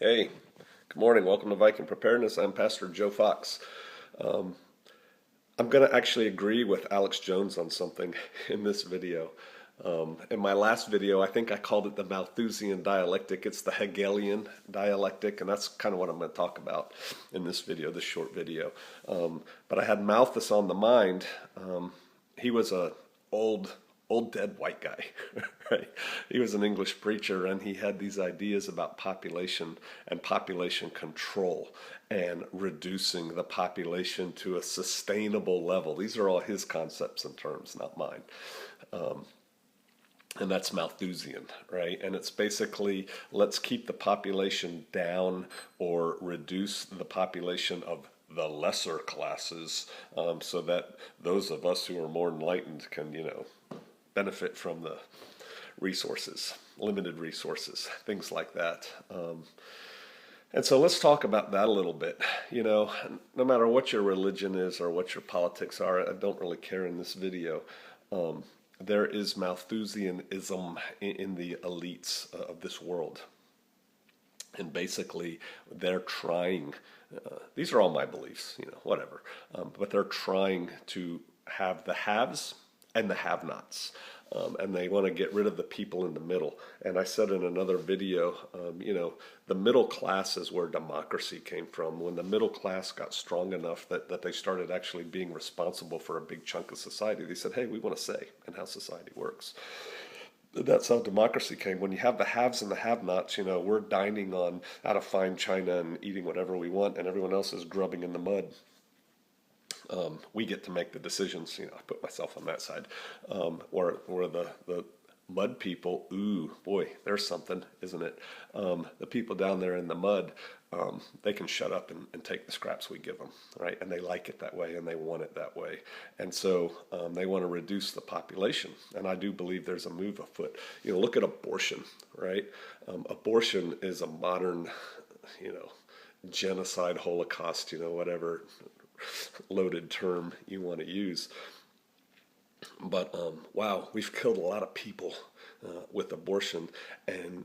Hey, good morning. Welcome to Viking Preparedness. I'm Pastor Joe Fox. Um, I'm going to actually agree with Alex Jones on something in this video. In my last video, I think I called it the Malthusian dialectic. It's the Hegelian dialectic, and that's kind of what I'm going to talk about in this video, this short video. But I had Malthus on the mind. He was a old old dead white guy, right? He was an English preacher, and he had these ideas about population and population control and reducing the population to a sustainable level. These are all his concepts and terms, not mine. And that's Malthusian, right? And it's basically let's keep the population down or reduce the population of the lesser classes, so that those of us who are more enlightened can, benefit from the resources, limited resources, things like that. And so let's talk about that a little bit. No matter what your religion is or what your politics are, I don't really care in this video. There is Malthusianism in the elites of this world. And basically, they're trying, these are all my beliefs, whatever, but they're trying to have the haves and the have-nots. And they want to get rid of the people in the middle. And I said in another video, the middle class is where democracy came from. When the middle class got strong enough that they started actually being responsible for a big chunk of society, they said, hey, we want to say in how society works. That's how democracy came. When you have the haves and the have-nots, we're dining on out of fine china and eating whatever we want, and everyone else is grubbing in the mud. We get to make the decisions. I put myself on that side. Or the mud people, ooh, boy, there's something, isn't it? The people down there in the mud, they can shut up and take the scraps we give them, right? And they like it that way, and they want it that way. And so they want to reduce the population. And I do believe there's a move afoot. Look at abortion, right? Abortion is a modern, genocide, Holocaust, whatever loaded term you want to use. But wow, we've killed a lot of people with abortion, and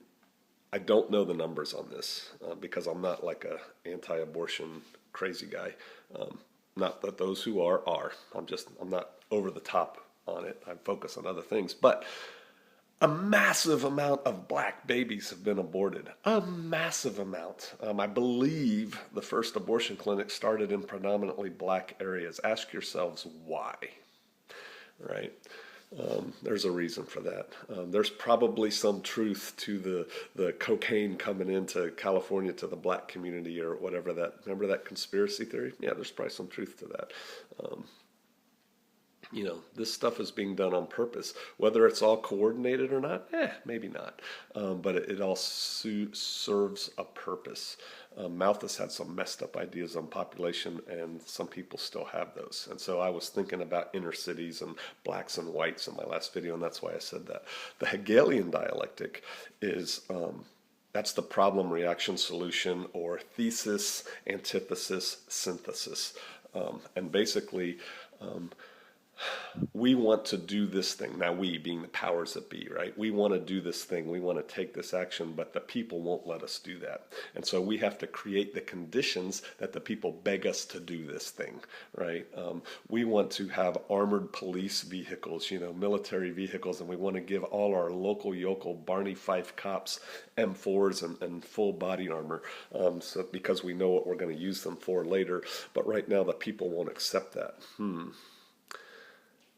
I don't know the numbers on this because I'm not like a anti-abortion crazy guy. Not that those who are. I'm not over the top on it. I focus on other things, but a massive amount of black babies have been aborted. A massive amount. I believe the first abortion clinic started in predominantly black areas. Ask yourselves why, right? There's a reason for that. There's probably some truth to the cocaine coming into California to the black community or whatever that. Remember that conspiracy theory? Yeah, there's probably some truth to that. This stuff is being done on purpose. Whether it's all coordinated or not, maybe not. But it all serves a purpose. Malthus had some messed up ideas on population, and some people still have those. And so I was thinking about inner cities and blacks and whites in my last video, and that's why I said that. The Hegelian dialectic is that's the problem, reaction, solution, or thesis, antithesis, synthesis. And basically, we want to do this thing. Now, we being the powers that be, right? We want to do this thing. We want to take this action, but the people won't let us do that. And so we have to create the conditions that the people beg us to do this thing, right? We want to have armored police vehicles, military vehicles, and we want to give all our local yokel Barney Fife cops M4s and full body armor, so because we know what we're going to use them for later. But right now, the people won't accept that.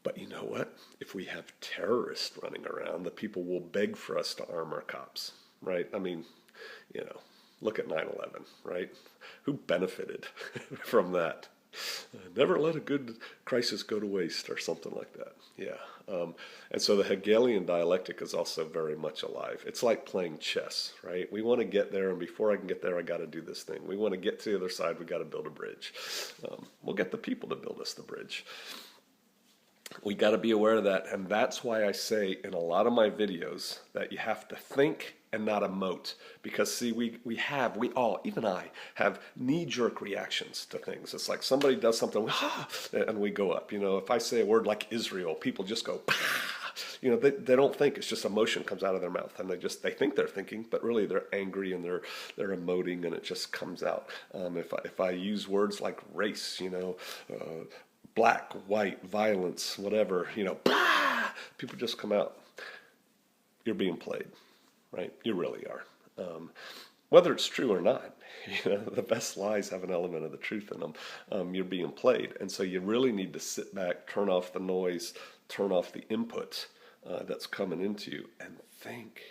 But you know what? If we have terrorists running around, the people will beg for us to arm our cops, right? I mean, look at 9/11, right? Who benefited from that? Never let a good crisis go to waste, or something like that. Yeah. And so the Hegelian dialectic is also very much alive. It's like playing chess, right? We want to get there, and before I can get there, I got to do this thing. We want to get to the other side, we got to build a bridge. We'll get the people to build us the bridge. We got to be aware of that, and that's why I say in a lot of my videos that you have to think and not emote. Because see, we all, even I, have knee-jerk reactions to things. It's like somebody does something, and we go up. If I say a word like Israel, people just go, pah, they don't think. It's just emotion comes out of their mouth, and they think they're thinking, but really they're angry and they're emoting, and it just comes out. If I use words like race, black, white, violence, whatever, people just come out. You're being played, right? You really are. Whether it's true or not, the best lies have an element of the truth in them. You're being played. And so you really need to sit back, turn off the noise, turn off the input that's coming into you, and think,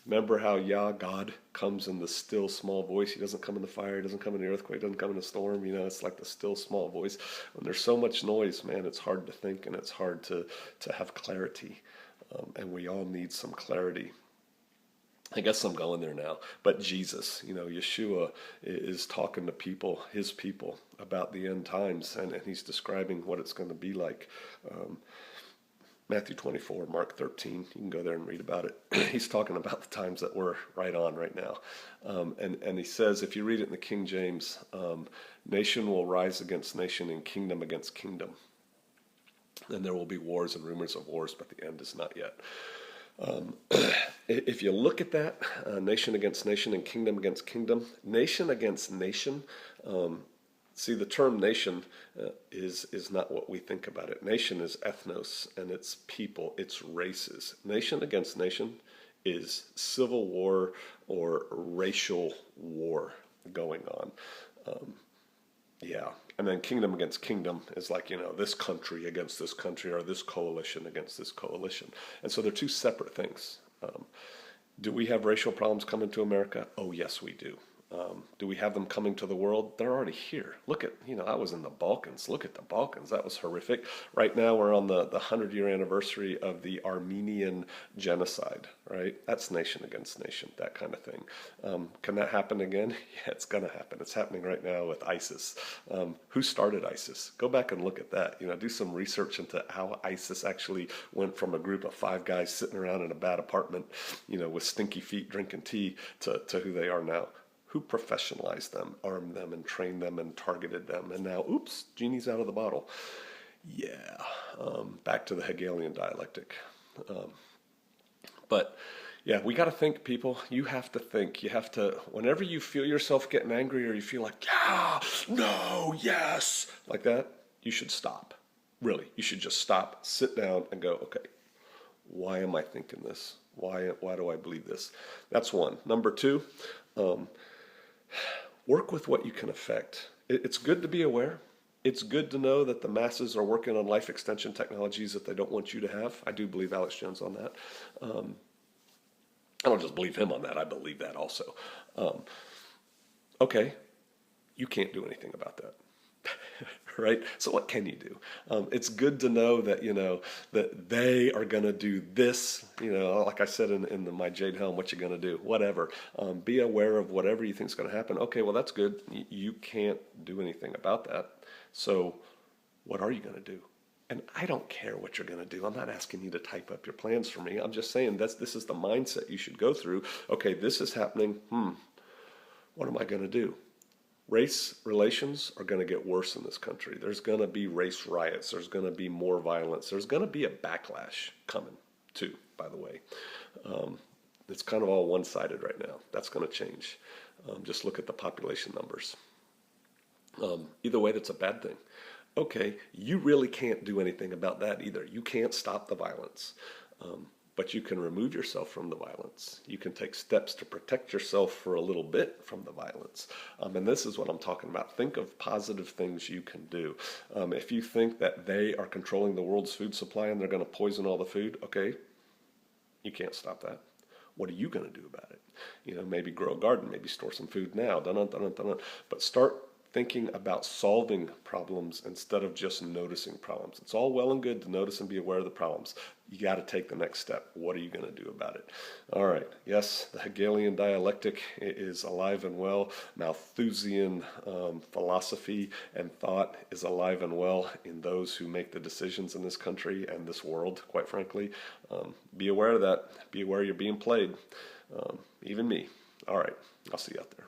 remember how God comes in the still small voice. He doesn't come in the fire, he doesn't come in the earthquake, he doesn't come in the storm. It's like the still small voice. When there's so much noise, man, it's hard to think, and it's hard to have clarity. And we all need some clarity. I guess I'm going there now. But Jesus, Yeshua is talking to people, his people, about the end times, and he's describing what it's going to be like. Matthew 24, Mark 13, you can go there and read about it. He's talking about the times that we're right on right now. And he says, if you read it in the King James, nation will rise against nation and kingdom against kingdom. And there will be wars and rumors of wars, but the end is not yet. If you look at that, nation against nation and kingdom against kingdom, nation against nation, see, the term nation is not what we think about it. Nation is ethnos, and it's people, it's races. Nation against nation is civil war or racial war going on. And then kingdom against kingdom is like, this country against this country, or this coalition against this coalition. And so they're two separate things. Do we have racial problems coming to America? Oh, yes, we do. Do we have them coming to the world? They're already here. Look at, I was in the Balkans. Look at the Balkans. That was horrific. Right now we're on the 100-year anniversary of the Armenian genocide, right? That's nation against nation, that kind of thing. Can that happen again? Yeah, it's going to happen. It's happening right now with ISIS. Who started ISIS? Go back and look at that. Do some research into how ISIS actually went from a group of 5 guys sitting around in a bad apartment, with stinky feet drinking tea to who they are now. Who professionalized them, armed them, and trained them, and targeted them, and now, oops, genie's out of the bottle. Yeah, back to the Hegelian dialectic. But yeah, we got to think, people. You have to think. You have to, whenever you feel yourself getting angry, or you feel like, yeah, no, yes, like that, you should stop. Really, you should just stop, sit down, and go, okay, why am I thinking this? Why do I believe this? That's one. Number 2, work with what you can affect. It's good to be aware. It's good to know that the masses are working on life extension technologies that they don't want you to have. I do believe Alex Jones on that. I don't just believe him on that. I believe that also. Okay, you can't do anything about that. Right? So what can you do? It's good to know that, that they are going to do this, like I said in my Jade Helm, what you going to do? Whatever. Be aware of whatever you think is going to happen. Okay, well, that's good. You can't do anything about that. So what are you going to do? And I don't care what you're going to do. I'm not asking you to type up your plans for me. I'm just saying this is the mindset you should go through. Okay, this is happening. What am I going to do? Race relations are going to get worse in this country. There's going to be race riots. There's going to be more violence. There's going to be a backlash coming, too, by the way. It's kind of all one-sided right now. That's going to change. Just look at the population numbers. Either way, that's a bad thing. Okay, you really can't do anything about that either. You can't stop the violence. But you can remove yourself from the violence. You can take steps to protect yourself for a little bit from the violence. And this is what I'm talking about. Think of positive things you can do. If you think that they are controlling the world's food supply and they're going to poison all the food, okay, you can't stop that. What are you going to do about it? Maybe grow a garden, maybe store some food now, but start thinking about solving problems instead of just noticing problems. It's all well and good to notice and be aware of the problems. You got to take the next step. What are you going to do about it? All right. Yes, the Hegelian dialectic is alive and well. Malthusian philosophy and thought is alive and well in those who make the decisions in this country and this world, quite frankly. Be aware of that. Be aware you're being played. Even me. All right. I'll see you out there.